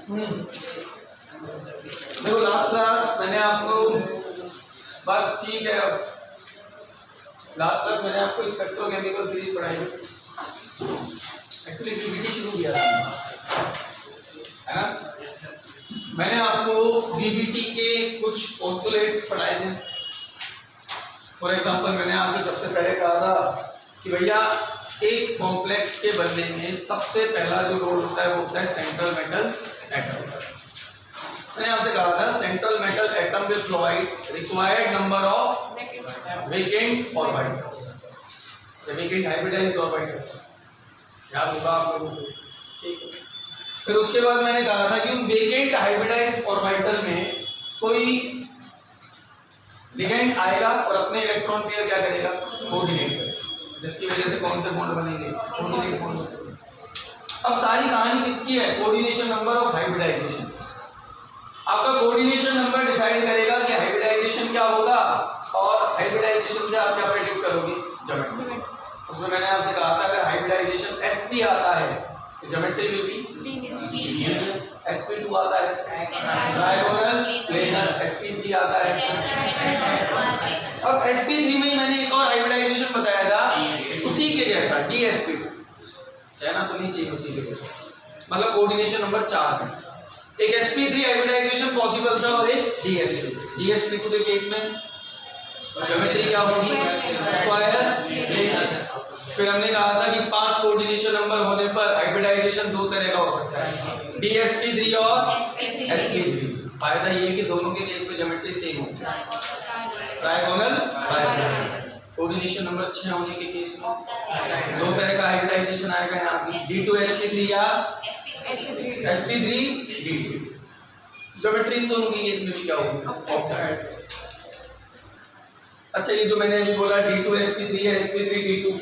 देखो last class मैंने आपको बस ठीक है, लास्ट क्लास मैंने आपको स्पेक्ट्रोकेमिकल सीरीज पढ़ाई थी, एक्चुअली बीबीटी शुरू किया था, है ना। मैंने आपको बीबीटी के कुछ पोस्टुलेट्स पढ़ाए थे। फॉर एग्जांपल मैंने आपसे सबसे पहले कहा था कि भैया एक कॉम्प्लेक्स के बनने में सबसे पहला जो रोल होता है वो होता है सेंट्रल मेटल एटम। मैंने आपसे कहा था central metal atom will provide required number of vacant orbitals, vacant hybridised orbitals, याद होगा आप लोगों को, ठीक है। फिर उसके बाद मैंने कहा था कि उन वेकेंट हाइब्रिडाइज्ड ऑर्बिटल में कोई लिगेंड आएगा और अपने इलेक्ट्रॉन पेयर क्या करेगा, कोऑर्डिनेट करेगा, जिसकी वजह से कौन से बॉन्ड बनेंगे, कोऑर्डिनेट बॉन्ड बनेंगे। अब सारी कहानी किसकी है, कोऑर्डिनेशन नंबर ऑफ हाइब्रिडाइजेशन। आपका कोऑर्डिनेशन नंबर डिसाइड करेगा कि हाइब्रिडाइजेशन क्या होगा, और हाइब्रिडाइजेशन से आप क्या प्रेडिक्ट करोगे, ज्योमेट्री। उसमें मैंने आपसे कहा था अगर हाइब्रिडाइजेशन sp आता है तो ज्योमेट्री विल बी sp2 आता है ट्रायगोनल प्लेनर, sp3 आता है। अब sp3 में ही मैंने एक और हाइब्रिडाइजेशन बताया था उसी के जैसा dsp2, कहना तो नहीं चाहिए उसी के जैसा, मतलब कोऑर्डिनेशन नंबर 4 में एक sp3 हाइब्रिडाइजेशन पॉसिबल था और एक dsp2 के केस में ज्योमेट्री क्या होगी, स्क्वायर प्लेनर। फिर हमने कहा था कि 5 कोऑर्डिनेशन नंबर होने पर हाइब्रिडाइजेशन दो तरह का हो सकता है, dsp3 और sp3। फायदा ये है कि दोनों के केस में ज्योमेट्री सेम होगी, ट्रायगोनल बाइप्लेनर। कोऑर्डिनेशन नंबर 6 होने के केस में दो तरह का हाइब्रिडाइजेशन आएगा यहाँ पे, d2sp3 या sp3 d2। ज्योमेट्री इन दोनों के केस में भी क्या होगी, ऑक्टाहेड्रल। अच्छा, ये जो मैंने अभी बोला d2sp3 या sp3d2,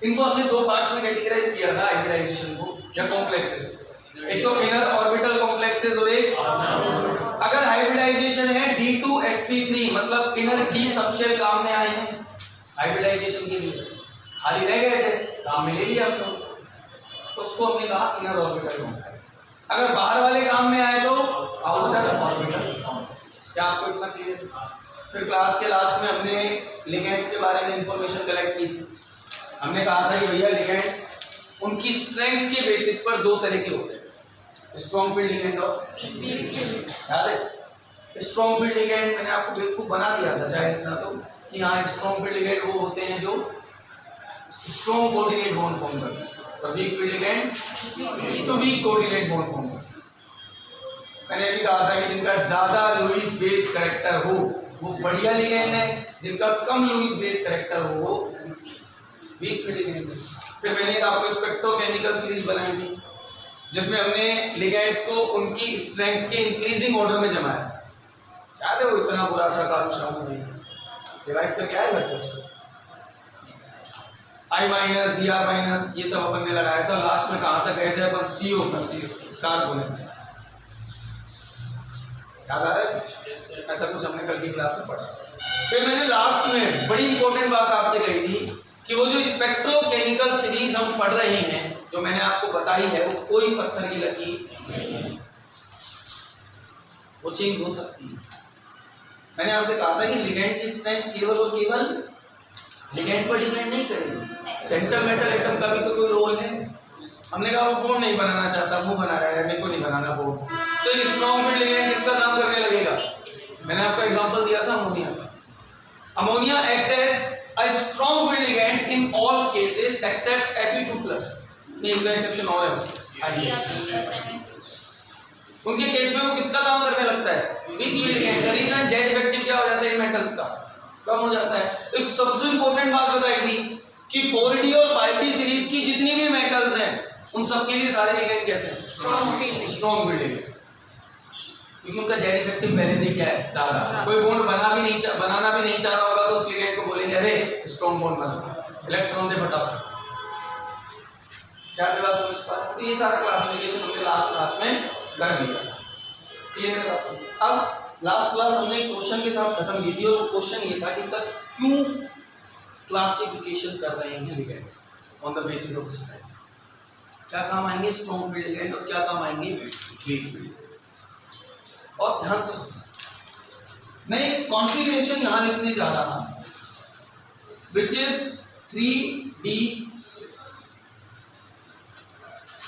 इनको हमने दो पार्ट्स में कैटेगराइज किया था हाइब्रिडाइजेशन को या कॉम्प्लेक्सेस। एक तो इनर ऑर्बिटल कॉम्प्लेक्सेस और एक, अगर हाइब्रिडाइजेशन है d2sp3 मतलब इनर d सबशेल काम में आए हैं हाइब्रिडाइजेशन के लिए, खाली रह गए थे काम में ले लिया हमने, तो उसको हमने कहा इनर ऑर्बिटल कॉम्प्लेक्स। अगर बाहर वाले काम में आए तो आउटर ऑर्बिटल कॉम्प्लेक्स। क्या आपको इतना क्लियर है? फिर क्लास के लास्ट में हमने लिगेंड्स के बारे में इंफॉर्मेशन कलेक्ट की थी। हमने कहा था कि भैया लिगेंड्स उनकी स्ट्रेंथ के बेसिस पर दो तरह के होते हैं, स्ट्रॉन्ग फील्ड लिगेंड और याद है स्ट्रॉन्ग फील्ड लिगेंड मैंने आपको बेवकूफ बना दिया था शायद इतना तो, कि हाँ स्ट्रॉन्ग फील्ड लिगेंड वो होते हैं जो स्ट्रॉन्ग कोऑर्डिनेट बॉन्ड फॉर्म करते हैं, और वीक फील्ड लिगेंड जो वीक कोऑर्डिनेट बॉन्ड फॉर्म करते हैं। मैंने भी कहा था कि जिनका ज्यादा लुईस बेस कैरेक्टर हो वो बढ़िया लिगेंड है, जिनका कम लुईस बेस कैरेक्टर हो वो वीक फील्ड लिगेंड है। फिर मैंने आपको स्पेक्ट्रोकेमिकल सीरीज बनाई थी जिसमें हमने लिगेंड्स को उनकी स्ट्रेंथ के इंक्रीजिंग ऑर्डर में जमाया। याद है वो इतना बुरा था कालू शाम में, रिवाइज करके आए घर से उसको, I माइनस Br माइनस ये सब अपन ने लगाया था। लास्ट में कहाँ तक गए थे अपन, CO तक, कार्बोनेट। याद आ रहा है? ऐसा कुछ हमने कल की क्लास में पढ़ा। फिर मैंने लास्ट में बड़ी इंपॉर्टेंट बात आपसे कही थी कि वो जो स्पेक्ट्रोकेमिकल सीरीज हम पढ़ रहे हैं जो मैंने आपको बताई है वो कोई पत्थर की लकीर नहीं, वो चेंज हो सकती है। मैंने आपसे कहा था कि लिगेंड की स्ट्रेंथ केवल और केवल लिगेंड पर डिपेंड नहीं करेगी, सेंट्रल मेटल एटम का भी तो कोई रोल है। हमने कहा वो बॉन्ड नहीं बनाना चाहता, मुंह बना रहा है, मेरे को नहीं बनाना बॉन्ड, तो एक स्ट्रॉन्ग फील्ड लिगेंड किसका काम करने लगेगा। मैंने आपको एग्जांपल दिया था अमोनिया का। Ammonia act as a strong field ligand in all cases except Fe2+। ये एक एक्सेप्शन और है उनके केस में, वो किसका काम करने लगता है, weak field ligand. Reason Z effective क्या हो जाता है, मेटल्स का कम हो जाता है। एक सबसे इंपॉर्टेंट बात बताई थी कि 4d और 5d सीरीज की जितनी भी मेटल्स हैं उन सब के लिए सारे लिगेंड कैसे हैं, स्ट्रॉन्ग फील्ड लिगेंड, क्योंकि उनका जेड इफेक्टिव पहले से क्या है, ज्यादा। कोई बॉन्ड बनाना भी नहीं चाह रहा होगा तो उस लिगेंड को बोलेंगे अरे स्ट्रॉन्ग बॉन्ड बना, इलेक्ट्रॉन दे फटाफट। क्या बात समझ पा रहे? तो ये सारा क्लासिफिकेशन हमने लास्ट क्लास में कर लिया, क्लियर है बात। अब लास्ट क्लास हमने क्वेश्चन के साथ खत्म की थी, और क्वेश्चन ये था कि सर क्यों क्लासिफिकेशन कर रहे हैं ligands on the basis of strength. क्या काम आएंगे स्ट्रॉन्ग फील्ड लिगेंड और क्या काम आएंगे वीक फील्ड। और ध्यान से सुनो, मैं कॉन्फ़िगरेशन यहां लिखने जा रहा हूं विच इज 3d6।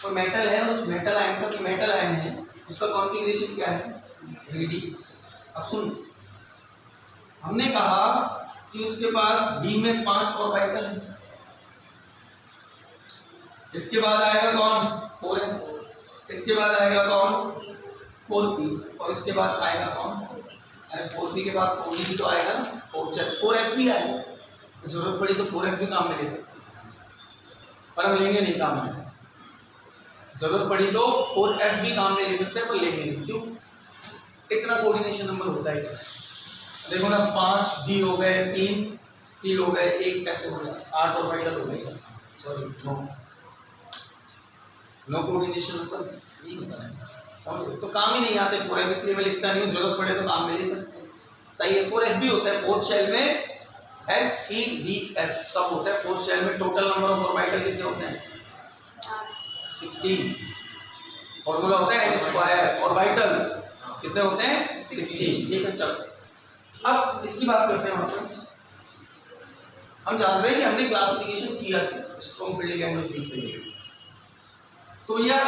तो मेटल है, उस मेटल आयन का, मेटल आयन है, उसका कॉन्फ़िगरेशन क्या है 3d। अब सुन, हमने कहा कि उसके पास d में 5 ऑर्बिटल है, इसके बाद आएगा कौन 4s, इसके बाद आएगा कौन 4p, और इसके बाद आएगा कौन, अरे 4p के बाद 4d भी तो आएगा ना, 4f भी आएगा। जरूरत पड़ी तो 4f भी काम में ले सकते हैं, पर हम लेंगे नहीं काम में। जरूरत पड़ी तो 4f भी काम में ले सकते हैं, पर लेंगे नहीं। क्यों? इतना कोऑर्डिनेशन नंबर होता है क्या? देखो ना, 5 d हो गए, 3 t हो गए, 1 कैसे हो गया, 8 ऑर्बिटल हो गए। सॉरी, नो कोऑर्डिनेशन नंबर नहीं होता है, समझ तो काम ही नहीं आते 4f, इसलिए मैं लिखता नहीं हूं। जरूरत पड़े तो काम में ले सकते हैं, सही है। 4f भी होता है, फोर्थ शेल में s e d f सब होता है। फोर्थ शेल में टोटल नंबर ऑफ ऑर्बिटल कितने होते हैं 16। फॉर्मूला होता है n स्क्वायर, ऑर्बिटल्स कितने होते हैं 16। ठीक है, चलो अब इसकी बात करते हैं वापस। हम जान रहे हैं कि हमने क्लासिफिकेशन किया स्ट्रॉन्ग फील्ड लिगेंड और वीक फील्ड लिगेंड। तो यह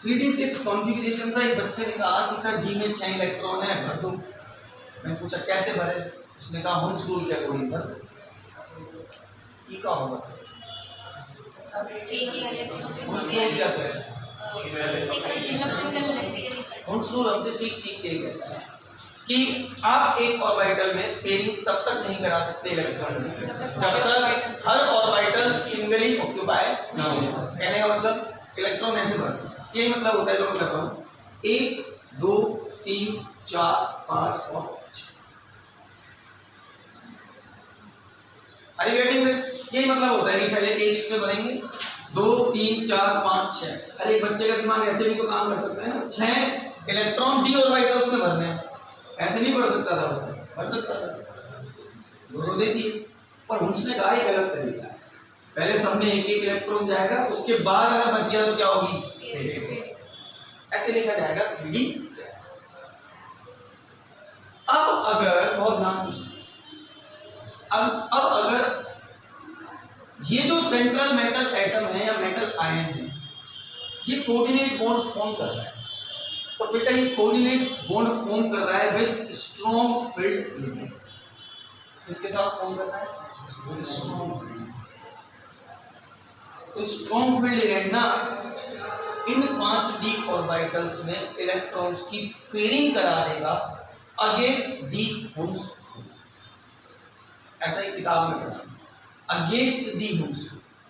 3d6 कॉन्फ़िगरेशन था। एक बच्चे ने कहा कि सर d में 6 इलेक्ट्रॉन है, भर दो। मैंने पूछा कैसे भरे, उसने कहा होम्स रूल के अकॉर्डिंग भर दो। ये क्या होगा, होम्स रूल क्या कहता है? होम्स रूल हमसे ठीक के कहता है कि आप एक ऑर्बिटल में पेयरिंग तब तक नहीं करा सकते इलेक्ट्रॉन में जब तक हर ऑर्बिटल सिंगली ऑक्यूपाई ना हो। कहने का मतलब इलेक्ट्रॉन ऐसे भर, यही मतलब होता है जो मैं कर रहा हूँ। 1 2 3 4 5 और 6। Are you getting this? यही मतलब होता है कि पहले एक इसमें भरेंगे, 2 3 4 5 6। अरे बच्चे का दिमाग ऐसे भी तो काम कर सकता है ना। 6 इलेक्ट्रॉन d ऑर्बिटल्स में भरने हैं, ऐसे नहीं भर सकता था बच्चा, भर सकता था, दोनों दे दिए। पर उसने कहा एक गलत तरीका है, पहले सब में एक एक इलेक्ट्रॉन जाएगा, उसके बाद अगर बच गया तो क्या होगी, ऐसे लिखा जाएगा 3d6। अब अगर बहुत ध्यान से सुनो, अब अगर ये जो सेंट्रल मेटल एटम है या मेटल आयन है, ये कोऑर्डिनेट बॉन्ड फॉर्म कर रहा है, और बेटा ये कोऑर्डिनेट बॉन्ड फॉर्म कर रहा है विद स्ट्रॉन्ग फील्ड लिगेंड। इसके साथ फॉर्म कर रहा है विद स्ट्रॉन्ग फील्ड। तो स्ट्रॉन्ग फील्ड लिगेंड ना इन 5d ऑर्बिटल्स में इलेक्ट्रॉन्स की पेयरिंग करा देगा अगेंस्ट दी होम्स। ऐसा ही किताब में पढ़ा, अगेंस्ट दी होम्स,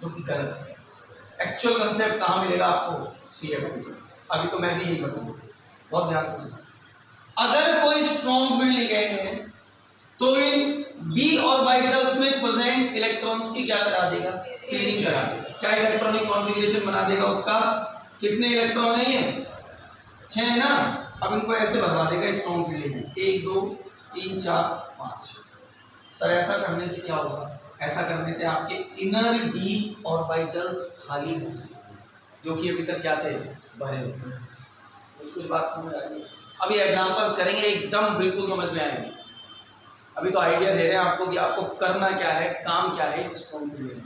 जो कि गलत है। एक्चुअल कंसेप्ट कहां मिलेगा आपको CFT में, अभी तो मैं भी यही बताऊंगा, बहुत ध्यान से सुनो। अगर कोई स्ट्रॉन्ग फील्ड लिगेंड है तो इन d ऑर्बिटल्स में प्रेजेंट इलेक्ट्रॉन्स की क्या करा देगा, पेयरिंग करा देगा। क्या इलेक्ट्रॉनिक कॉन्फ़िगरेशन बना देगा उसका, कितने इलेक्ट्रॉन है ये 6 है ना। अब इनको ऐसे भरवा देगा स्ट्रॉन्ग फील्ड लिगेंड, 1 2 3 4 5। सर ऐसा करने से क्या होगा, ऐसा करने से आपके इनर d ऑर्बिटल्स खाली हो जाएंगे, जो कि अभी तक क्या थे, भरे हुए। कुछ बात समझ आ रही है? अभी एग्जांपल्स करेंगे, एकदम बिल्कुल समझ में आएंगे। अभी तो आइडिया दे रहे हैं आपको कि आपको करना क्या है, काम क्या है इस स्ट्रॉन्ग फील्ड लिगेंड।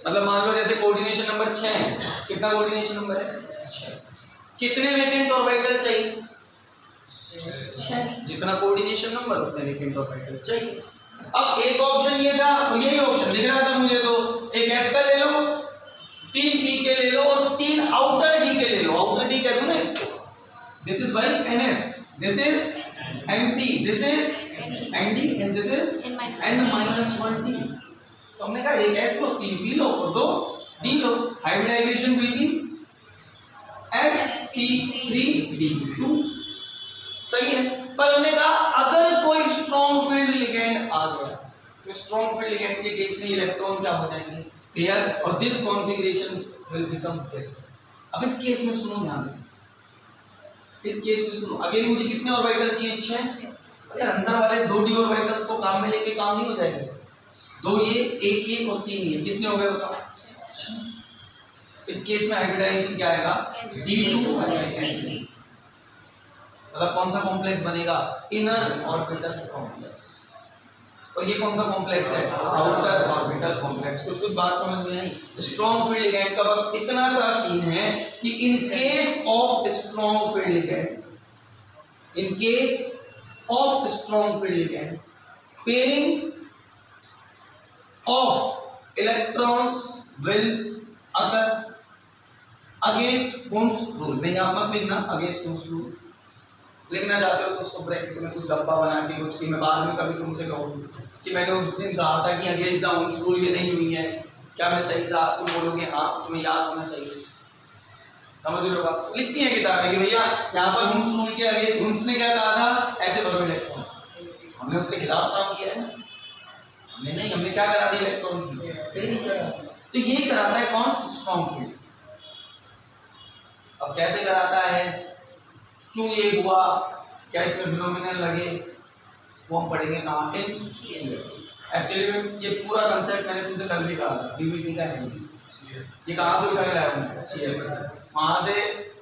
मतलब मान लो जैसे कोऑर्डिनेशन नंबर 6 है, कितना कोऑर्डिनेशन नंबर है 6। कितने वेकेंट ऑर्बिटल चाहिए 6। जितना कोऑर्डिनेशन नंबर उतने वेकेंट ऑर्बिटल चाहिए। अब एक ऑप्शन ये था, तो यही ऑप्शन दिख रहा था मुझे, तो एक s का ले लो, 3 p के ले लो और 3 आउटर d के ले लो। आउटर d कह दो ना इसको, this is by ns, this is np, this is nd and this is n-1d। तो हमने कहा एक s लो, 3 p लो और 2 d लो। हाइब्रिडाइजेशन विल बी sp3d2, सही है। पर हमने कहा अगर कोई स्ट्रॉन्ग फील्ड लिगेंड आ गया तो स्ट्रॉन्ग फील्ड लिगेंड के केस में इलेक्ट्रॉन क्या हो जाएंगे, पेयर, और this configuration will become this. अब इस केस में सुनो ध्यान से, इस केस में सुनो, अगेन मुझे कितने ऑर्बिटल चाहिए 6। अगर अंदर वाले 2d ऑर्बिटल्स को काम में लेके काम नहीं हो जाएगा, 2 ये 1 ये और 3 ये, कितने हो गए बताओ 6। इस केस में हाइब्रिडाइजेशन क्या आएगा, D2sp3। मतलब कौन सा कॉम्प्लेक्स बनेगा, इनर ऑर्बिटल कॉम्प्लेक्स। और ये कौन सा कॉम्प्लेक्स है, आउटर ऑर्बिटल कॉम्प्लेक्स। कुछ कुछ बात समझ में आई। स्ट्रॉन्ग फील्ड लिगैंड का बस इतना सा सीन है कि इन case of strong field ligand, in case of strong field ligand, pairing of electrons will occur against हुंस rule. नहीं आप मत लिखना अगेंस्ट हुंस रूल, लिखना चाहते हो तो उसको ब्रैकेट में कुछ डब्बा बना के कुछ कि मैं बाद में कभी तुमसे कहूँ कि मैंने उस दिन कहा था कि अगेंस्ट द हुंस रूल ये नहीं हुई है, क्या मैं सही था, तुम बोलोगे हाँ, तो तुम्हें याद होना चाहिए। समझ रहे हो बात? लिखती है किताबें कि भैया यहाँ पर हुंस रूल के अगेंस्ट, हुंस ने क्या कहा था, ऐसे भरो इलेक्ट्रॉन, हमने उसके खिलाफ काम किया है, हमने नहीं, हमने क्या करा दिया इलेक्ट्रॉन की, तो यही कराता है कौन, स्ट्रॉन्ग फील्ड। अब कैसे कराता है, क्यों ये हुआ, क्या इसमें फिनोमिनल लगे, वो हम पढ़ेंगे कहाँ, इन एक्चुअली में ये पूरा कंसेप्ट मैंने तुमसे कल भी कहा था, डीवीटी का है ये कहाँ से उठा के लाया हूँ, सीएल वहाँ से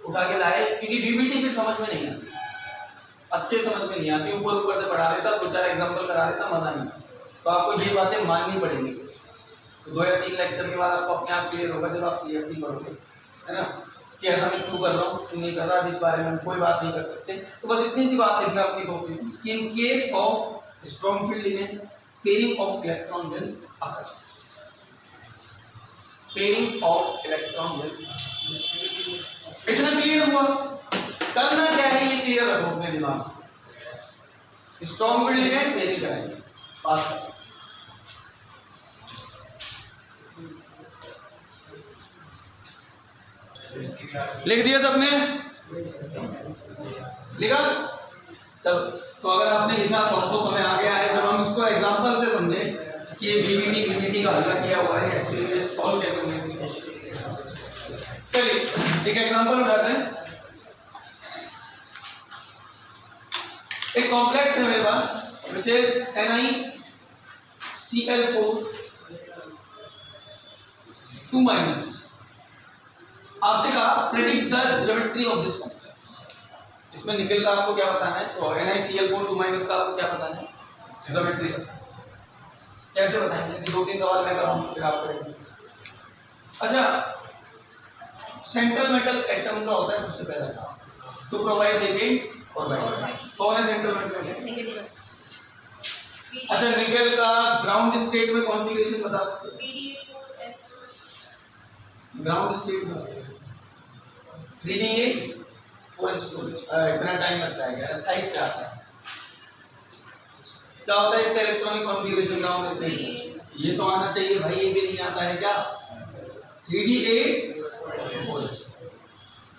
उठा के लाए, क्योंकि वीबीटी फिर समझ में नहीं आती, अच्छे समझ में नहीं आती, ऊपर ऊपर से पढ़ा देता, दो चार एग्जाम्पल करा देता, मजा नहीं। तो आपको ये बातें माननी पड़ेंगी। तो 2 या 3 लेक्चर के बाद आपको अपने आप क्लियर होगा जब आप सीएफटी पढ़ोगे, है ना, कि ऐसा मैं क्यों कर रहा हूँ, क्यों नहीं कर रहा, इस बारे में कोई बात नहीं कर सकते। तो बस इतनी सी बात लिखना अपनी कॉपी में कि इन case of strong field ligand pairing of electron will occur, pairing of electron will. इतना क्लियर हुआ, करना क्या है ये क्लियर रखो अपने दिमाग में। स्ट्रॉन्ग फील्ड लिगैंड पेयरिंग कराएंगे, पास करें। लिख दिया सबने, लिखा, चलो। तो अगर आपने लिखा तो आपको समझ आ गया है, जब हम इसको एग्जांपल से समझे कि ये बीवीटी का हल्ला किया हुआ है, एक्चुअली ये सॉल्व कैसे होंगे इसकी कोशिश। चलिए एक एग्जांपल उठाते हैं। एक कॉम्प्लेक्स है मेरे पास व्हिच इज NiCl4 2-। आपसे कहा predict the geometry of this complex. इसमें निकल का आपको क्या बताना है, तो NiCl4 2- का आपको क्या बताना है, ज्योमेट्री। कैसे बताएंगे, 2-3 सवाल मैं कराऊंगा फिर आप करेंगे। अच्छा, सेंट्रल मेटल एटम का होता है सबसे पहला काम टू प्रोवाइड लिगैंड और बाइंडिंग। कौन है सेंट्रल मेटल? अच्छा, निकल का ग्राउंड स्टेट में कॉन्फ़िगरेशन बता सकते हो? ग्राउंड स्टेट में 3D8 इतना टाइम लगता है क्या, 28 पे आता है। क्या होता है इसका इलेक्ट्रॉनिक कॉन्फ़िगरेशन ग्राउंड स्टेट? ये तो आना चाहिए भाई, ये भी नहीं आता है क्या, 3D8 4s।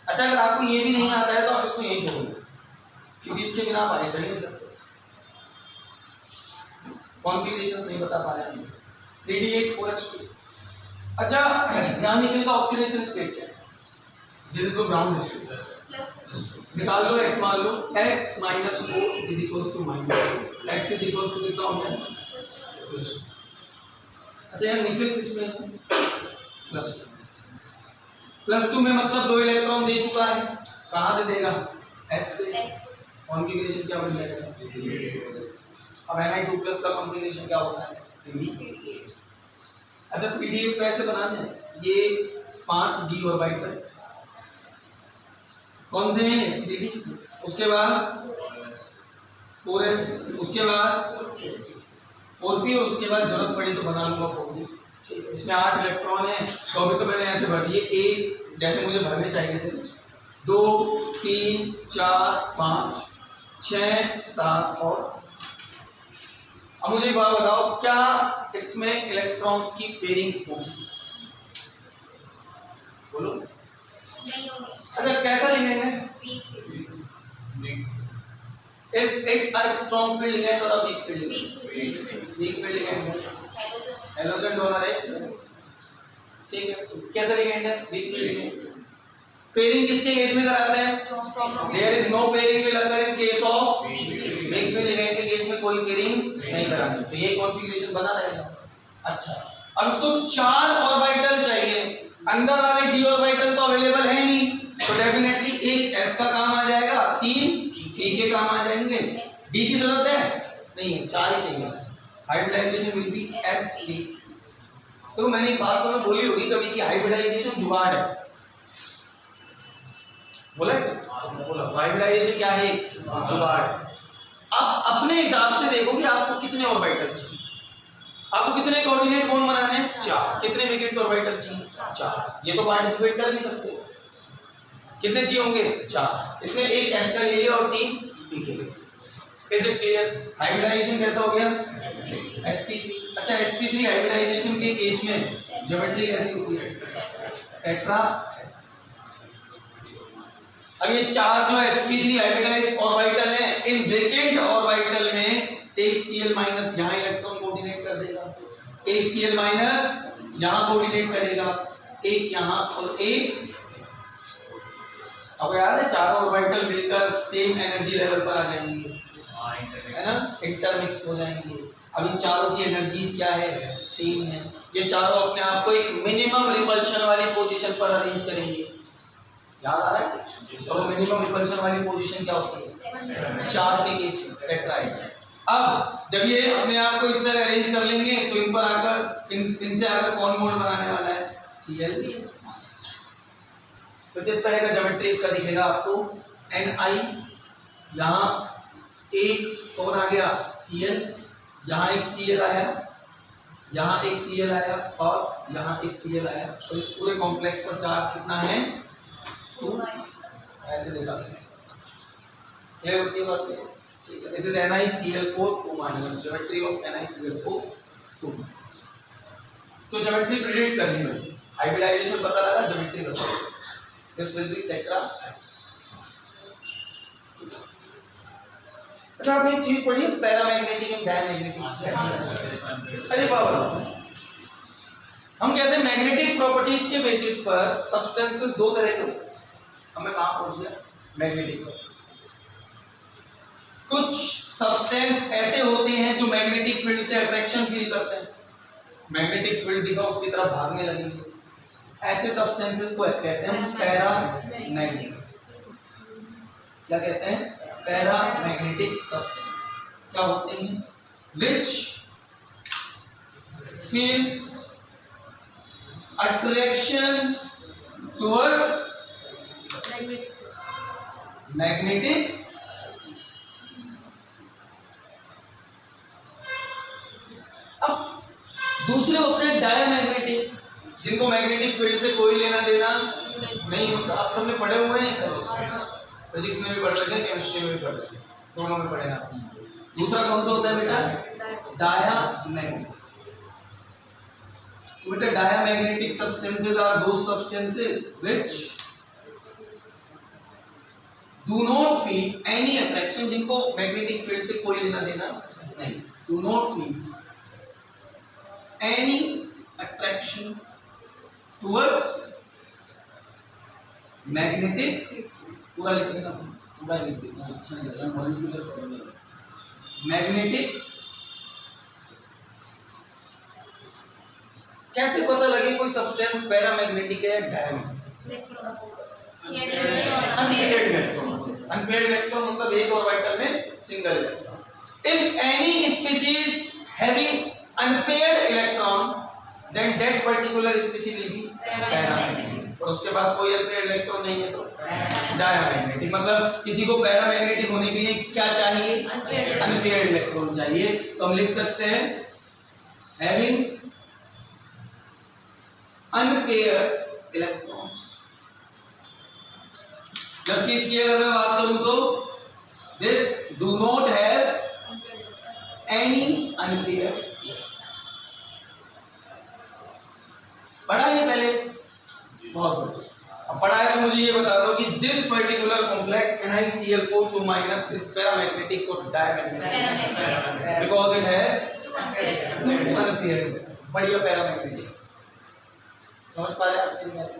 अच्छा, अगर आपको ये भी नहीं आता है तो आप इसको यहीं छोड़ दो, क्योंकि इसके बिना आप आगे चल नहीं सकते, कॉन्फ़िगरेशन नहीं बता पा रहे हैं। 3D8 4s। अच्छा, यहाँ निकल का ऑक्सीडेशन स्टेट क्या है, this is the ground state. निकाल लो, x मान लो, x - 4 = -2, x is equal to कितना हो गया, +2। अच्छा, यहाँ निकल किसमें है, +2 में, मतलब 2 इलेक्ट्रॉन दे चुका है, कहाँ से देगा, s से। कॉन्फ़िगरेशन क्या बन जाएगा, अब Ni2+ का कॉन्फ़िगरेशन क्या होता है, 3D8। अच्छा, 3D8 कैसे बनाते हैं, ये 5d ऑर्बिटल कौन से हैं, 3D, उसके बाद 4s, उसके बाद 4p, और उसके बाद जरूरत पड़ी तो बना लूंगा 4d। इसमें 8 इलेक्ट्रॉन हैं, तो अभी तो मैंने ऐसे भर दिए, एक जैसे मुझे भरने चाहिए थे, 2 3 4 5 6 7 और। अब मुझे एक बात बताओ, क्या इसमें इलेक्ट्रॉन्स की पेयरिंग होगी, बोलो। नहीं होगी। अच्छा, कैसा लिखेंगे, is it a strong field ligand और a weak field ligand? Weak field ligand, halogen donor है, ठीक है। कैसा लिगैंड है, वीक फील्ड लिगैंड। पेयरिंग किसके केस में कराते हैं, there is no pairing will occur in case of weak field ligand के केस में कोई पेयरिंग नहीं कराते, तो ये कॉन्फ़िगरेशन बना रहेगा। अच्छा, अब इसको 4 ऑर्बिटल चाहिए, अंदर वाले d ऑर्बिटल तो अवेलेबल है नहीं, तो डेफिनेटली एक s का काम आ जाएगा, 3 p के काम आ जाएंगे। d की जरूरत है नहीं है, 4 ही चाहिए। Hybridisation will be sp। तो मैंने एक बात तो बोली होगी कभी कि हाइब्रिडाइजेशन जुगाड़ है, बोला हाइब्रिडाइजेशन क्या है, जुगाड़। आप अपने हिसाब से देखो कि आपको कितने ऑर्बिटल्स, आपको कितने कोऑर्डिनेट बॉन्ड बनाने हैं, 4। कितने वेकेंट ऑर्बिटल चाहिए, 4। ये तो पार्टिसिपेट कर नहीं सकते, कितने चाहिए होंगे, 4। इसमें एक s का ले लिया और 3 p के लिए। Is it clear? हाइब्रिडाइजेशन कैसा हो गया, sp3। अच्छा sp3 हाइब्रिडाइजेशन के केस में ज्योमेट्री कैसी होती है, टेट्रा। अब ये 4 जो sp3 हाइब्रिडाइज्ड ऑर्बिटल हैं, इन वेकेंट ऑर्बिटल में एक Cl माइनस यहाँ इलेक्ट्रॉन कोऑर्डिनेट कर देगा, एक Cl माइनस यहाँ कोऑर्डिनेट करेगा, एक यहाँ और एक। अब याद है चारों ऑर्बिटल मिलकर सेम एनर्जी लेवल पर आ जाएंगे, है ना, इंटरमिक्स हो जाएंगे। अब इन चारों की एनर्जीज क्या है, सेम है। ये चारों अपने आप को एक मिनिमम रिपल्शन वाली पोजीशन पर अरेंज करेंगे, याद आ रहा है? तो मिनिमम रिपल्शन वाली पोजीशन क्या होती है, 4 के केस में टेट्राहेड्रल। अब जब ये अपने आप को इस तरह अरेंज कर लेंगे तो इन पर आकर इनसे आकर कौन बॉन्ड बनाने वाला है, Cl। तो जिस तरह का ज्योमेट्री इसका दिखेगा आपको, Ni, यहाँ एक कौन आ गया, Cl, यहाँ एक Cl आया, यहाँ एक Cl आया और यहाँ एक Cl आया। तो इस पूरे कॉम्प्लेक्स पर चार्ज कितना है, 2। ऐसे देखा सकते, क्लियर होती है बात? ठीक है, this is NiCl4 2 minus geometry of NiCl4 2। तो ज्योमेट्री प्रिडिक्ट करनी है, हाइब्रिडाइजेशन पता लगा, ज्योमेट्री बता, दिस विल बी टेट्रा। अच्छा आपने एक चीज पढ़ी, पैरामैग्नेटिक एंड डायमैग्नेटिक। अरे बाबा, हम कहते हैं मैग्नेटिक प्रॉपर्टीज के बेसिस पर सब्सटेंसेस 2 तरह के होते हैं। हमें कहां पहुंच गया, मैग्नेटिक प्रॉपर्टीज। कुछ सब्सटेंस ऐसे होते हैं जो मैग्नेटिक फील्ड से अट्रैक्शन फील करते हैं, मैग्नेटिक फील्ड दिखा उसकी तरफ भागने लगेंगे, ऐसे सब्सटेंसेस को कहते हैं पैरामैग्नेटिक। क्या कहते हैं, पैरामैग्नेटिक सब्सटेंस। क्या होते हैं, विच फील्स अट्रैक्शन टुवर्ड्स मैग्नेटिक दूसरे होते हैं डायमैग्नेटिक, जिनको मैग्नेटिक फील्ड से कोई लेना देना नहीं होता। आप सबने पढ़े हुए हैं, फिजिक्स में भी पढ़ रहे हैं, केमिस्ट्री में भी पढ़ रहे हैं, दोनों में पढ़े आप। दूसरा कौन सा होता है बेटा, डायमैग्नेटिक। बेटा diamagnetic substances are those substances which do not feel any attraction, जिनको मैग्नेटिक फील्ड से कोई लेना देना नहीं, do not feel any attraction towards magnetic, पूरा लिख देना, पूरा लिख देना, अच्छा नहीं लगा, मॉलिक्यूलर फॉर्मूला, मैग्नेटिक। कैसे पता लगे कोई सब्सटेंस पैरामैग्नेटिक है, डायमैग्नेटिक? अनपेयर्ड इलेक्ट्रॉन से, अनपेयर्ड इलेक्ट्रॉन मतलब एक ऑर्बिटल में single electron. If any species having unpaired electron then that particular species will be paramagnetic, और उसके पास कोई unpaired electron नहीं है तो diamagnetic। मतलब किसी को पैरामैग्नेटिक होने के लिए क्या चाहिए, unpaired electron चाहिए। तो हम लिख सकते हैं having unpaired electrons। जबकि इसकी अगर मैं बात करूं तो this do not have any unpaired। पढ़ा है पहले, बहुत बढ़िया। अब पढ़ा है तो मुझे ये बता दो कि this particular complex NiCl4 2 minus is paramagnetic और diamagnetic because it has 2 unpaired. बढ़िया, पैरामैग्नेटिक। समझ पा रहे आप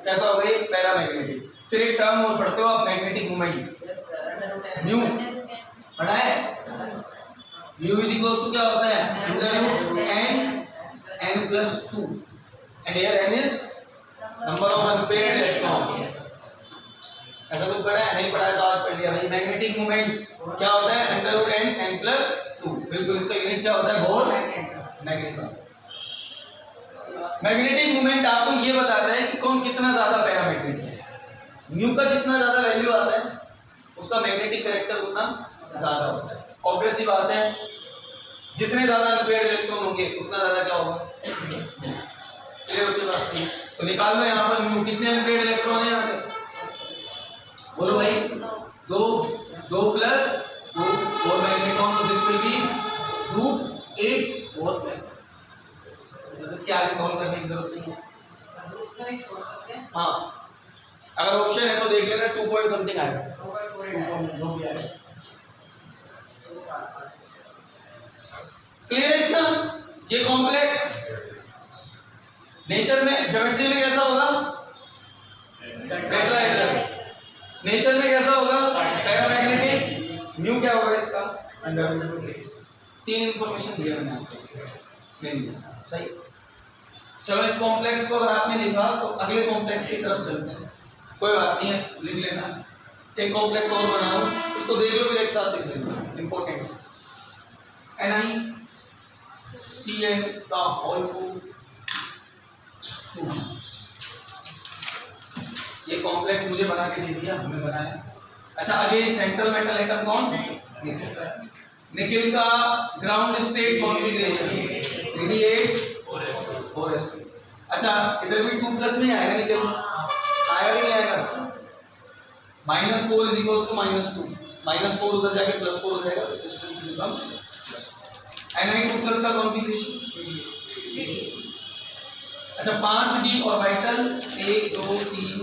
कैसा हो गई पैरामैग्नेटिक। फिर एक टर्म और पढ़ते हो आप, मैग्नेटिक मोमेंट, म्यू। पढ़ा है, म्यू इज इक्वल टू क्या होता है, under root n n+2 and here n is number of unpaired electron. ऐसा कुछ पढ़ा है? नहीं पढ़ा है तो आज पढ़ लिया भाई। मैग्नेटिक मोमेंट क्या होता है? √n n+2। बिल्कुल, इसका यूनिट क्या होता है? Bore magneton. मैग्नेटिक मोमेंट आपको ये बताता है कि कौन कितना ज्यादा पैरामैग्नेटिक है। म्यू का जितना ज्यादा वैल्यू आता है उसका मैग्नेटिक कैरेक्टर उतना ज्यादा होता है। ऑब्वियस सी बात है, जितने ज्यादा अनपेयर्ड इलेक्ट्रॉन होंगे उतना ज्यादा क्या होगा? क्लियर होती बात नहीं? तो निकाल लो यहाँ पर म्यू। कितने अनपेयर्ड इलेक्ट्रॉन है यहाँ पे? बोलो भाई। 2 प्लस 2 4 मैग्नेटॉन, तो दिस विल बी √8 4 मैग्नेटॉन। बस इसके आगे सॉल्व करने की जरूरत नहीं है। हाँ, अगर ऑप्शन है तो देख लेना 2 पॉइंट समथिंग आएगा, 2 भी आएगा। क्लियर है इतना? ये कॉम्प्लेक्स नेचर में, ज्योमेट्री में कैसा होगा? टेट्राहेड्रल। नेचर में कैसा होगा? पैरामैग्नेटिक। म्यू क्या होगा इसका? √8। 3 इंफॉर्मेशन दिया मैंने आपको। सही। चलो, इस कॉम्प्लेक्स को अगर आपने लिखा तो अगले कॉम्प्लेक्स की तरफ चलते हैं। कोई बात नहीं है, लिख लेना। एक कॉम्प्लेक्स और बनाओ, इसको देख लो, फिर एक साथ देख लेना, इंपॉर्टेंट। NiCN का होल फॉर्म 2। ये कॉम्प्लेक्स मुझे बना के दे दिया, हमने बनाया। अच्छा, अगेन सेंट्रल मेटल एटम कौन? निकेल। निकेल का ground state configuration 3d8 4sp। अच्छा, इधर भी 2+ नहीं आएगा निकेल, आएगा नहीं आएगा? -4 = -2, -4 उधर जाके +4 हो जाएगा, तो सिस्टम बिकम Ni2+ का कॉन्फ़िगरेशन। अच्छा, 5d ऑर्बिटल 1 2 3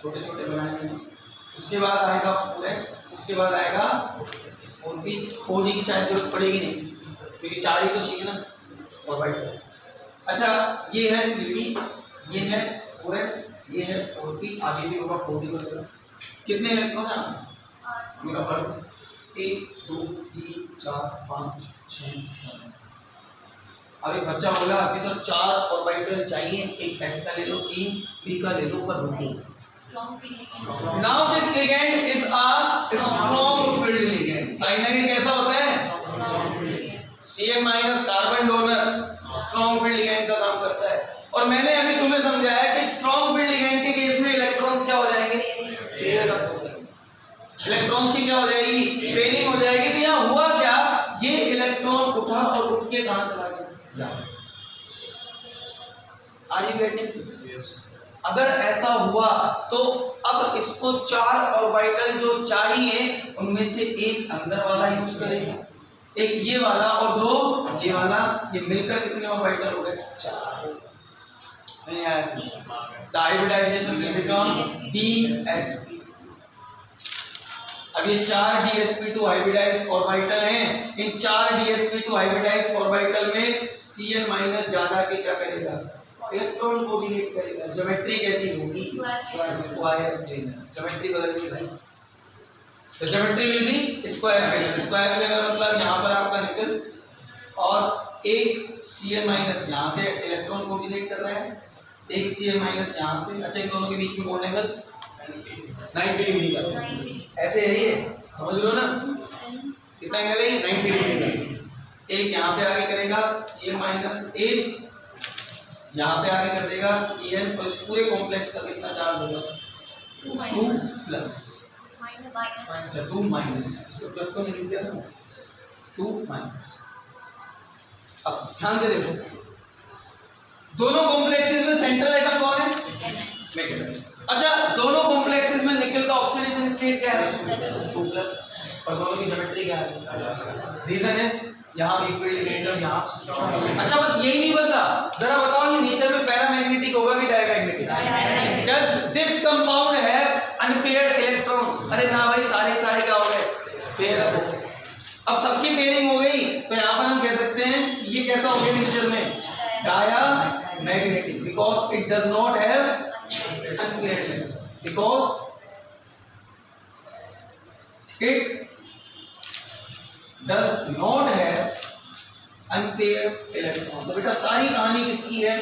छोटे छोटे बनाएंगे। उसके बाद आएगा 4s, उसके बाद आएगा 4p। 4d की शायद जरूरत पड़ेगी नहीं, क्योंकि 4 ही तो चाहिए ना ऑर्बिटल। अच्छा, ये है 3d, ये है 4s, ये है 4p, आगे भी होगा 4d वगैरह। कितने इलेक्ट्रॉन है? मेरा पढ़ 1 2 3 4 5 6 7। अब एक बच्चा बोला कि सर 4 ऑर्बिटल चाहिए, एक s का ले लो, 3 p का ले लो, पर रुको। Now this ligand is a strong filled ligand. Cyanide कैसा होता है? Cn- carbon donor strong field ligand का काम करता है। और मैंने अभी तुम्हें समझाया कि स्ट्रॉन्ग फील्ड लिगैंड के केस में इलेक्ट्रॉन्स क्या हो जाएंगे? इलेक्ट्रॉन्स की क्या हो जाएगी? पेयरिंग हो जाएगी। तो यहाँ हुआ क्या? ये इलेक्ट्रॉन उठा और उठ के कहां चला गया? Are you getting? अगर ऐसा हुआ तो अब इसको 4 ऑर्बिटल जो चाहिए उनमें से एक अंदर वाला यूज करेंगे, एक ये वाला और 2 ये वाला। ये मिलकर कितने ऑर्बिटल हो गए? 4। The hybridization will become DsP। अब ये 4 DsP2 हाइब्रिडाइज्ड ऑर्बिटल हैं। इन 4 DsP2 हाइब्रिडाइज्ड ऑर्बिटल में Cn- जा के क्या करेगा? इलेक्ट्रॉन को डिलीट करेगा। ज्योमेट्री कैसी होगी? Square planar. ज्योमेट्री बदलेगी भाई, तो geometry will be square planar. Square planar मतलब यहाँ पर आपका निकल और एक Cn- यहाँ से इलेक्ट्रॉन को डिलीट कर रहा है, एक Cn- यहाँ से। अच्छा, इन दोनों के बीच में कौन एंगल? 90 डिग्री का। ऐसे है ये, समझ लो ना कितना एंगल है? 90 डिग्री का। एक यहाँ पे आगे करेगा Cn-, यहाँ पे आगे कर देगा Cn, तो इस पूरे कॉम्प्लेक्स का कितना चार्ज होगा? 2+। अच्छा, 2-, इसको प्लस को नहीं लिख दिया ना, 2-। अब ध्यान से देखो, दोनों कॉम्प्लेक्सेस में सेंट्रल एटम कौन है? निकेल। अच्छा, दोनों कॉम्प्लेक्सेस में निकेल का ऑक्सीडेशन स्टेट क्या है? 2+, और दोनों की ज्योमेट्री क्या है? रीजन इज यहाँ वीक फील्ड लिगेंड, यहाँ। अच्छा, बस यही नहीं बदला। जरा बताओ, ये नेचर में पैरामैग्नेटिक होगा कि diamagnetic? Does this compound have unpaired electrons? अरे ना भाई, सारे क्या हो गए? पेयर हो। अब सबकी पेयरिंग हो गई, तो यहाँ पर हम कह सकते हैं कि ये कैसा हो गया नेचर में? Diamagnetic, because it does not have unpaired electron, because it does not have unpaired electron। तो बेटा सारी कहानी किसकी है?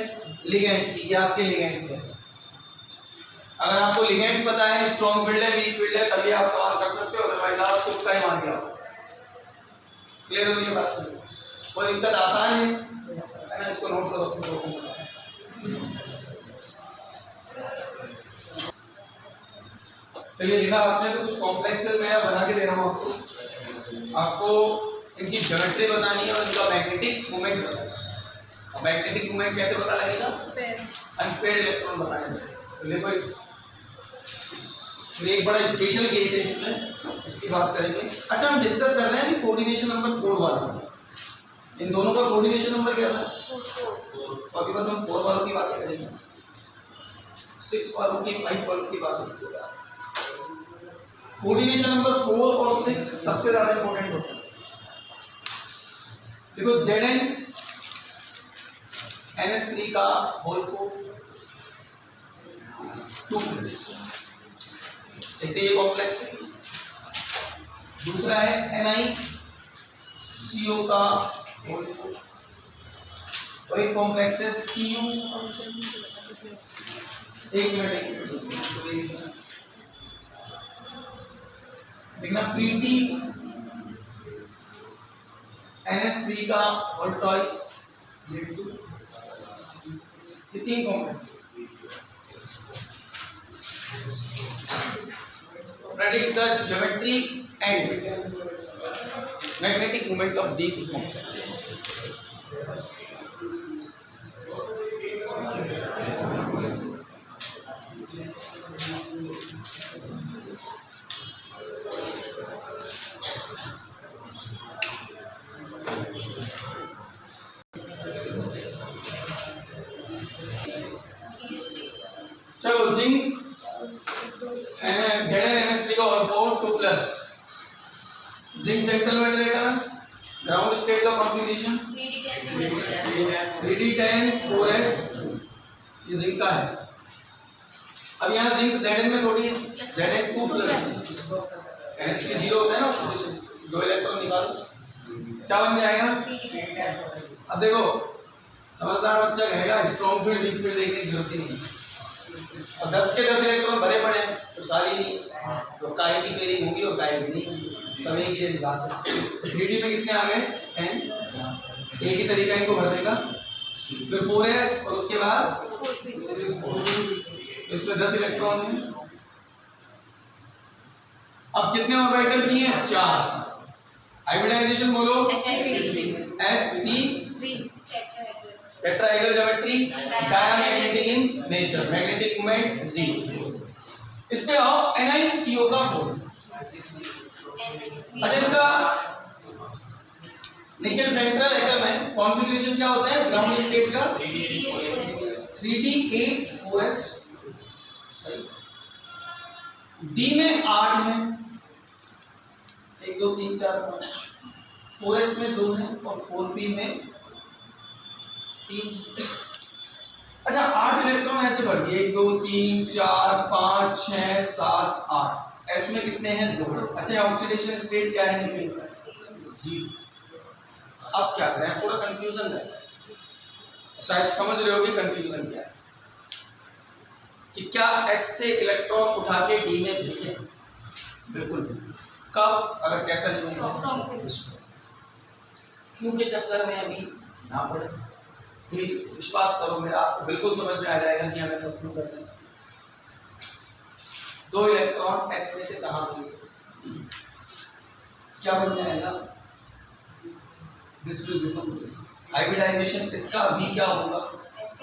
लिगेंड्स की। ये आपके लिगेंड्स कैसे? अगर आपको लिगेंड्स पता है, स्ट्रॉन्ग फील्ड है, वीक फील्ड है, तभी आप सवाल कर सकते हो, अदरवाइज आप तुक्का ही मार दिया। क्लियर हो ये बात? कोई दिक्कत? आसान है ना? इसको नोट करो तुम लोगों को। चलिए, लिखा आपने तो कुछ कॉम्प्लेक्सेस मैं बना के दे रहा हूँ आपको इनकी ज्योमेट्री बतानी है और इनका मैग्नेटिक मोमेंट बताना है। और मैग्नेटिक मोमेंट कैसे पता लगेगा? अनपेयर्ड इलेक्ट्रॉन बताएंगे। तो देखो एक बड़ा स्पेशल केस है इसमें, उसकी बात करेंगे। अच्छा, हम डिस्कस कर रहे हैं अभी कोऑर्डिनेशन नंबर 4 वाला। इन दोनों का कोऑर्डिनेशन नंबर क्या था? 4। अभी बस हम 4 वालों की बात करेंगे, 6 वालों की, 5 वालों की बात करेंगे। कोऑर्डिनेशन नंबर 4 और 6 सबसे ज्यादा इंपॉर्टेंट होता है। देखो Zn NS3 का होल 4 2 एक तो ये कॉम्प्लेक्स है, दूसरा है NiCO का होल 4 और एक कॉम्प्लेक्स है Cu। एक मिनट देखना, Pt NS3 का होल टॉइस, ये 3 complex. Predict the geometry and magnetic moment of these complexes. चलो जिंक ZnNS3 का whole 4 2 plus zinc central metal atom, ground state का कॉन्फ़िगरेशन 3d10 4s, ये जिंक का है। अब यहाँ जिंक Zn में थोड़ी है, Zn 2 प्लस NS3 0 होता है ना, दो इलेक्ट्रॉन निकालो, क्या बन जाएगा? अब देखो, समझदार बच्चा कहेगा स्ट्रॉन्ग फील्ड वीक फील्ड देखने की जरूरत ही नहीं है, और 10 के 10 इलेक्ट्रॉन भरे पड़े हैं, कुछ खाली नहीं, तो काय की पेयरिंग होगी और काय की नहीं, सब एक ही जैसी बात है। 3D में कितने आ गए? 10। एक ही तरीका इनको भरने का, फिर 4s और उसके बाद इसमें 10 इलेक्ट्रॉन हैं। अब कितने ऑर्बिटल चाहिए? 4। हाइब्रिडाइजेशन बोलो, sp3 tetrahedral geometry, diamagnetic in nature, magnetic moment 0। इस पे आओ NiCO का होल। अच्छा, इसका निकल सेंट्रल एटम है, कॉन्फ़िगरेशन क्या होता है ग्राउंड स्टेट का? 3d8 4s, सही। D में 8 है, 1 2 3 4 5, 4s में 2 है और 4p में 3। अच्छा, 8 इलेक्ट्रॉन ऐसे बढ़ गए, 1 2 3 4 5 6 7 8, s में कितने हैं? 2। अच्छा, ऑक्सीडेशन स्टेट क्या है? निकल 0। अब क्या करें? थोड़ा कंफ्यूजन है, शायद समझ रहे हो कि कंफ्यूजन क्या है, कि क्या s से इलेक्ट्रॉन उठा के d में भेजें? बिल्कुल। कब? अगर कैसा लिखेंगे? क्यों के चक्कर में अभी ना पड़े, प्लीज विश्वास करो मेरा, आपको बिल्कुल समझ में आ जाएगा कि हमें सब क्यों करना है। 2 इलेक्ट्रॉन s में से कहां गए? क्या बन जाएगा? This will become this. Hybridisation इसका भी क्या होगा?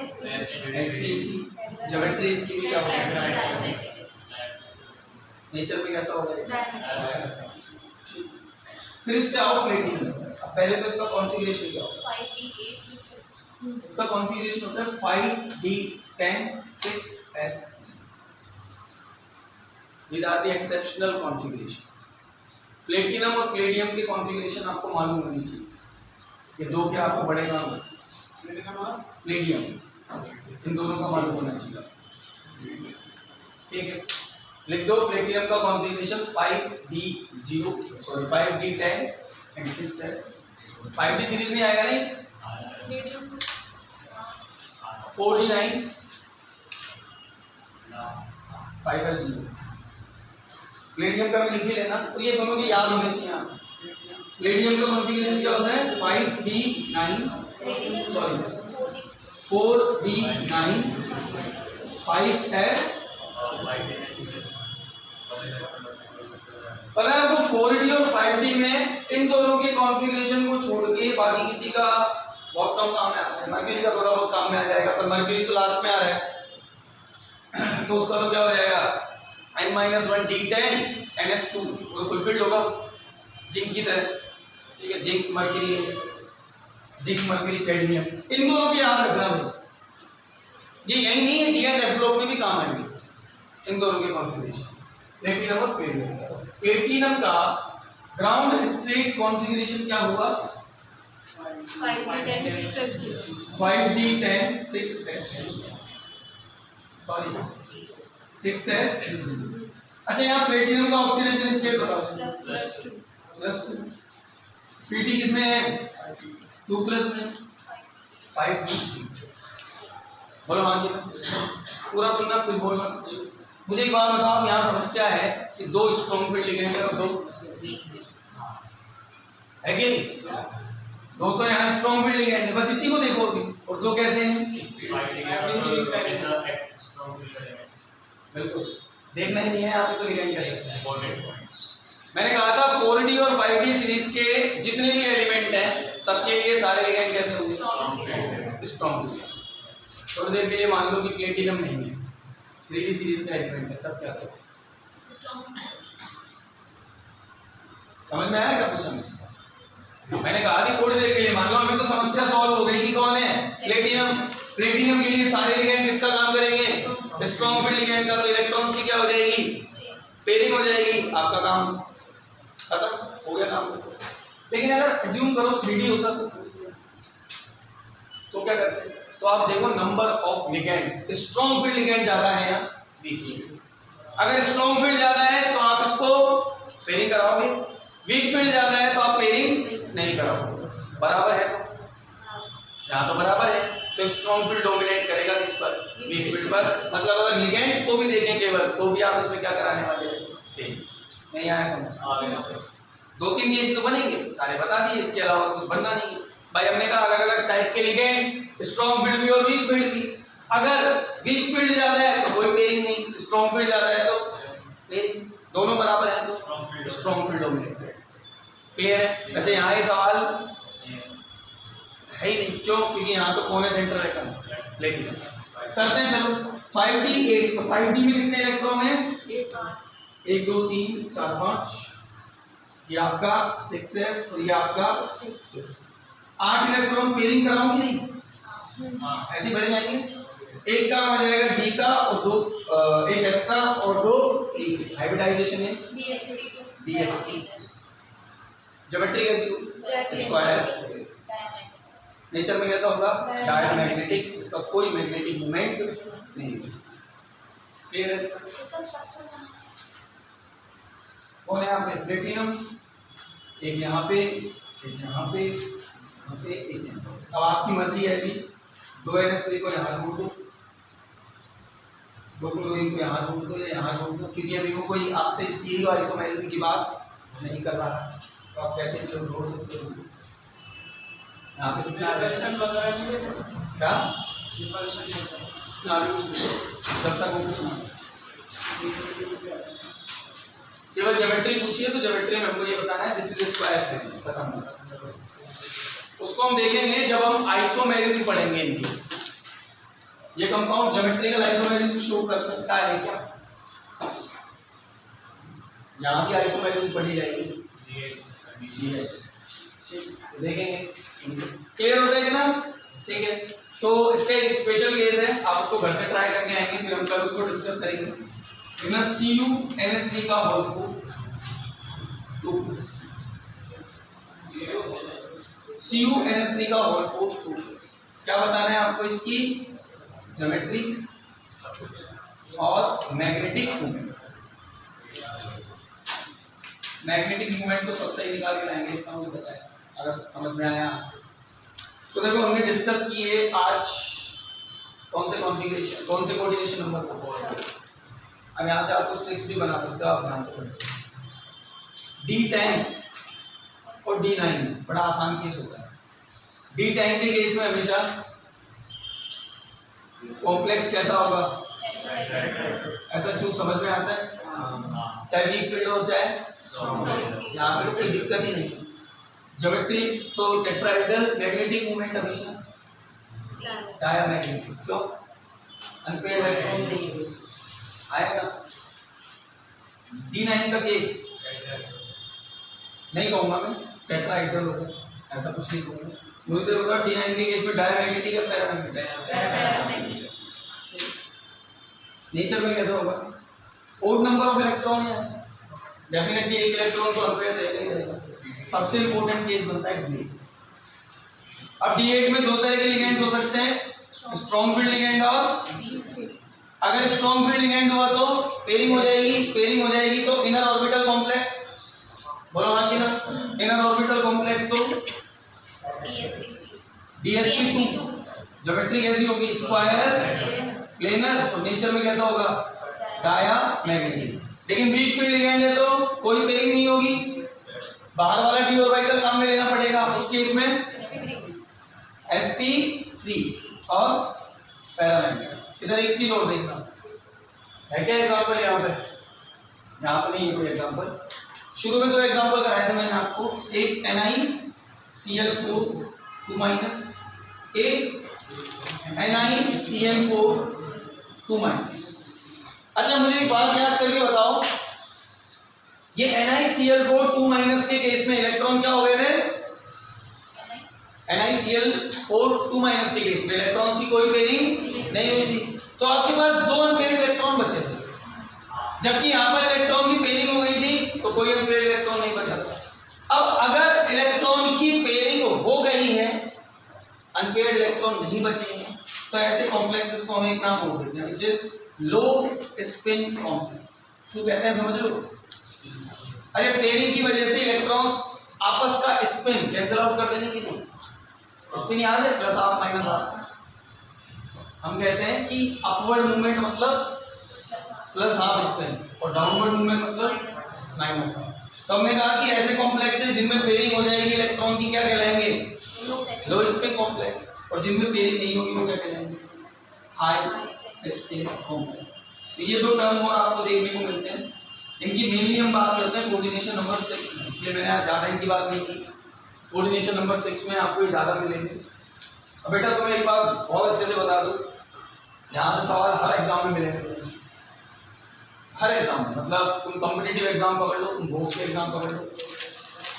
sp3। ज्योमेट्री इसकी भी क्या होगा? नेचर में कैसा होगा? फिर इस पे आओ प्लेटिनम। अब पहले तो इसका कॉन्फ़िगरेशन क्या होगा? 5d8 इसका कॉन्फ़िगरेशन होता है 5d10 6s। These are the exceptional configurations. Platinum और प्लेडियम के कॉन्फ़िगरेशन आपको मालूम होनी चाहिए। ये दो क्या आपको बढ़ेगा? प्लेडियम, इन दोनों का मालूम होना चाहिए, ठीक है। लिख दो प्लेटिनम का configuration 5d10 and 6s। 5d series में आएगा नहीं? 4d9 5s0। प्लेटिनम का भी लिख ही लेना, तो ये दोनों की याद होनी चाहिए आप। प्लेटिनम का कॉन्फ़िगरेशन क्या होता है? 5d9 sorry 4d9 5s। पता है आपको 4d और 5d में इन दोनों के कॉन्फ़िगरेशन को छोड़ के बाकी किसी का बहुत कम काम में आता है। मर्क्यूरी का थोड़ा बहुत काम में आ जाएगा, पर मर्क्यूरी तो लास्ट में आ रहा है तो उसका तो क्या हो जाएगा n-1 d10 ns2 वो तो फुलफिल्ड होगा जिंक की तरह, ठीक है। जिंक मर्क्यूरी है, जिंक मर्क्यूरी कैडमियम, इन दोनों के याद रखना भाई। ये यही नहीं है, डी एंड एफ ब्लॉक में भी काम आएंगे इन दोनों के कॉन्फ़िगरेशन, प्लेटिनम और प्लेटिनम। प्लेटिनम का ग्राउंड स्टेट कॉन्फ़िगरेशन क्या हुआ? 5d10 6s sorry 6s। अच्छा यहाँ प्लेटिनम का ऑक्सीडेशन स्टेट बताओ। प्लस पीटी किसमें है? 2 प्लस में 5d। बोलो हाँ जी, पूरा सुनना फिर बोलना। मुझे एक बात बताओ, यहाँ समस्या है कि 2 स्ट्रॉन्ग फील्ड लिखेंगे और 2 है कि नहीं? 2 तो यहाँ स्ट्रॉन्ग फील्ड लिखेंगे, बस इसी को देखो अभी। और 2 कैसे हैं? बिल्कुल देखना ही नहीं है आप, तो लिखेंगे। मैंने कहा था 4d और 5d सीरीज के जितने भी एलिमेंट हैं सबके लिए सारे लिगेंड कैसे होंगे? स्ट्रॉन्ग। थोड़ी देर के लिए मान लो कि प्लेटिनम नहीं है, 3d सीरीज का एलिमेंट है, तब क्या करो? समझ में आया क्या कुछ? मैंने कहा थी थोड़ी देर के लिए, मान लो हमें तो समस्या सॉल्व हो गई कि कौन है? प्लेटिनम। प्लेटिनम के लिए सारे लिगेंड किसका काम करेंगे? स्ट्रॉन्ग फील्ड लिगेंड का। तो इलेक्ट्रॉन्स की क्या हो जाएगी? पेयरिंग हो जाएगी। आपका काम खत्म हो गया काम। लेकिन अगर अज्यूम करो 3D होता तो क्या करते? तो आप देखो number of ligands, strong field ligand ज्यादा है या वीक फील्ड? अगर स्ट्रॉन्ग फील्ड ज्यादा है तो आप इसको पेयरिंग कराओगे, वीक फील्ड ज्यादा है तो आप पेयरिंग नहीं कराओगे। बराबर है तो यहाँ तो बराबर है, तो स्ट्रॉन्ग फील्ड डोमिनेट करेगा किस पर? वीक फील्ड पर। मतलब अगर लिगेंड्स को भी देखें केवल तो भी आप इसमें क्या कराने वाले हैं? नहीं आया समझ? 2-3 केस तो बनेंगे, सारे बता दिए, इसके अलावा कुछ बनना नहीं भाई। हमने कहा अलग अलग टाइप के लिगेंड, स्ट्रॉन्ग फील्ड भी और वीक फील्ड भी। अगर वीक फील्ड ज्यादा है तो कोई पेयरिंग नहीं, स्ट्रॉन्ग फील्ड ज्यादा है तो पेयरिंग, दोनों बराबर है तो स्ट्रॉन्ग फील्ड डोमिनेट करेगा। क्लियर है? वैसे यहाँ ये सवाल है ही नहीं, क्यों? क्योंकि यहाँ तो कौन है? Central atom. लेकिन करते हैं चलो। 5d में कितने इलेक्ट्रॉन है? 1 2 3 4 5, ये आपका 6s और ये आपका 6। 8 इलेक्ट्रॉन पेयरिंग कराऊं कि नहीं? ऐसे भरे जाएंगे। एक काम आ जाएगा डी का और 2 एक एस का और 2 ई। हाइब्रिडाइजेशन है dsp। ज्योमेट्री कैसी होगी? स्क्वायर। नेचर में कैसा होगा? डायमैग्नेटिक। इसका कोई मैग्नेटिक मोमेंट नहीं। क्लियर है? इसका स्ट्रक्चर कौन है? यहाँ पे प्लेटिनम, एक यहाँ पे, एक यहाँ पे, यहाँ पे, एक यहाँ पे। अब आपकी मर्जी है अभी 2 NH3 को यहाँ जोड़ दो, 2 क्लोरीन को यहाँ जोड़ दो या यहाँ जोड़ दो, क्योंकि अभी वो कोई आपसे स्टीरियो आइसोमेरिज्म की बात नहीं कर रहा है, तो आप कैसे भी लोग जोड़ सकते हो। यहाँ पे कितना रिएक्शन वगैरह नहीं है क्या? ना भी कुछ जब तक वो कुछ ना केवल ज्योमेट्री पूछिए तो ज्योमेट्री में हमको ये बताना है दिस इज स्क्वायर। खत्म। उसको हम देखेंगे जब हम आइसोमेरिज्म पढ़ेंगे इनकी। ये कंपाउंड ज्योमेट्रिकल आइसोमेरिज्म शो कर सकता है क्या? यहाँ भी आइसोमेरिज्म पढ़ी जाएगी जी। देखेंगे। क्लियर हो जाएगा ना? ठीक है। तो इसका एक स्पेशल केस है, आप उसको घर से ट्राई करके आएंगे, फिर हम कल उसको डिस्कस करेंगे। CuNH3 का होल फॉर्म 2 CuNH3 का होल फॉर्म 2। क्या बताना है आपको? इसकी ज्योमेट्री और मैग्नेटिक मूवमेंट। मैग्नेटिक मूवमेंट तो सबसे ही निकाल के लाएंगे, इसका मुझे पता है, अगर समझ में आया। तो देखो हमने डिस्कस किए आज कौन से कॉन्फ़िगरेशन, कौन से कोऑर्डिनेशन नंबर को? अब यहाँ से आप कुछ ट्रिक्स भी बना सकते हो, आप ध्यान से पढ़ो। D10 और D9 बड़ा आसान केस होता है। D10 के केस में हमेशा कॉम्प्लेक्स कैसा होगा, ऐसा क्यों, समझ में आता है? चाहे वीक फील्ड हो चाहे यहाँ पे तो कोई दिक्कत ही नहीं। ज्योमेट्री तो टेट्राहेड्रल मैग्नेटिक मूवमेंट हमेशा डायमैग्नेटिक, क्यों? अनपेयर्ड इलेक्ट्रॉन नहीं है, आएगा। D9 का केस नहीं कहूंगा मैं, टेट्राहेड्रल होगा, ऐसा कुछ नहीं कहूंगा। मुझे तो होगा D9 के केस में डायमैग्नेटिक या पैरामैग्नेटिक, नेचर में कैसा होगा? ओड नंबर ऑफ इलेक्ट्रॉन है, डेफिनेटली एक इलेक्ट्रॉन तो अनपेयर्ड रहेगा। सबसे इंपॉर्टेंट केस बनता है D8। अब D8 में दो तरह के लिगेंड्स हो सकते हैं, स्ट्रॉन्ग फील्ड लिगेंड और अगर स्ट्रॉन्ग फील्ड लिगेंड हुआ तो पेयरिंग हो जाएगी, पेयरिंग हो जाएगी तो इनर ऑर्बिटल कॉम्प्लेक्स, बोलो हाँ कि ना? इनर ऑर्बिटल कॉम्प्लेक्स तो DsP2। ज्योमेट्री कैसी होगी? स्क्वायर प्लेनर, तो नेचर में कैसा होगा? डायमैग्नेटिक। लेकिन वीक फील्ड लिगेंड है तो कोई पेयरिंग नहीं होगी, बाहर वाला d ऑर्बिटल काम में लेना पड़ेगा। उस केस में sp3 और पैरामैग्नेटिक। इधर एक चीज और देखना है, क्या एग्जांपल यहाँ पे? यहाँ पे नहीं है कोई एग्जांपल। शुरू में दो एग्जांपल कराए थे मैंने आपको, एक NiCl4 2-, एक NiCl4 2-। अच्छा मुझे एक बात याद करके बताओ, ये NiCl4 2- के केस में इलेक्ट्रॉन क्या हो गए थे? NiCl4 2- के केस में इलेक्ट्रॉन्स की कोई पेयरिंग नहीं हुई थी, तो आपके पास दो अनपेयर्ड इलेक्ट्रॉन बचे थे। जबकि यहाँ पर इलेक्ट्रॉन की पेयरिंग हो गई थी तो कोई अनपेयर्ड इलेक्ट्रॉन नहीं बचा था। अब अगर इलेक्ट्रॉन की पेयरिंग हो गई है, अनपेयर्ड इलेक्ट्रॉन नहीं बचे हैं, तो ऐसे कॉम्प्लेक्सेस को हम एक नाम और देते हैं, which is low spin complex. क्यों कहते हैं समझ लो? अरे पेयरिंग की वजह से इलेक्ट्रॉन्स आपस का स्पिन कैंसिल आउट कर देने की नहीं, स्पिन याद है, प्लस हाफ माइनस हाफ। हम कहते हैं कि अपवर्ड मूवमेंट मतलब प्लस हाफ स्पिन और डाउनवर्ड मूवमेंट मतलब माइनस हाफ। तो हमने कहा कि ऐसे कॉम्प्लेक्सेस जिनमें पेयरिंग हो जाएगी इलेक्ट्रॉन की क्या कहलाएंगे? Low spin complex. और जिनमें पेयरिंग नहीं होगी वो क्या कहलाएंगे? High spin complex. तो ये दो टर्म और आपको देखने को मिलते हैं। इनकी मेनली हम बात करते हैं कोऑर्डिनेशन नंबर 6 में, इसलिए मैंने आज ज़्यादा इनकी बात नहीं की। कोऑर्डिनेशन नंबर 6 में आपको ये ज़्यादा मिलेंगे। अब बेटा तुम्हें एक बात बहुत अच्छे से बता दूं, यहाँ से सवाल हर एग्जाम में मिलेंगे, हर एग्जाम में। मतलब तुम कॉम्पिटिटिव एग्जाम पकड़ लो, तुम बोर्ड के एग्जाम पकड़ लो,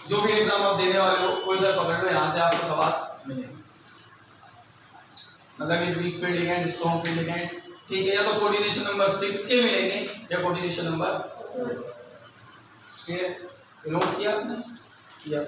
जो भी एग्जाम आप देने वाले हो कोई सा पकड़ लो, यहाँ से आपको सवाल मिलेंगे। मतलब ये week field ligand, strong field ligand, ठीक है, या तो कोऑर्डिनेशन नंबर 6 के मिलेंगे या कोऑर्डिनेशन नंबर, ठीक है? नोट किया आपने? किया?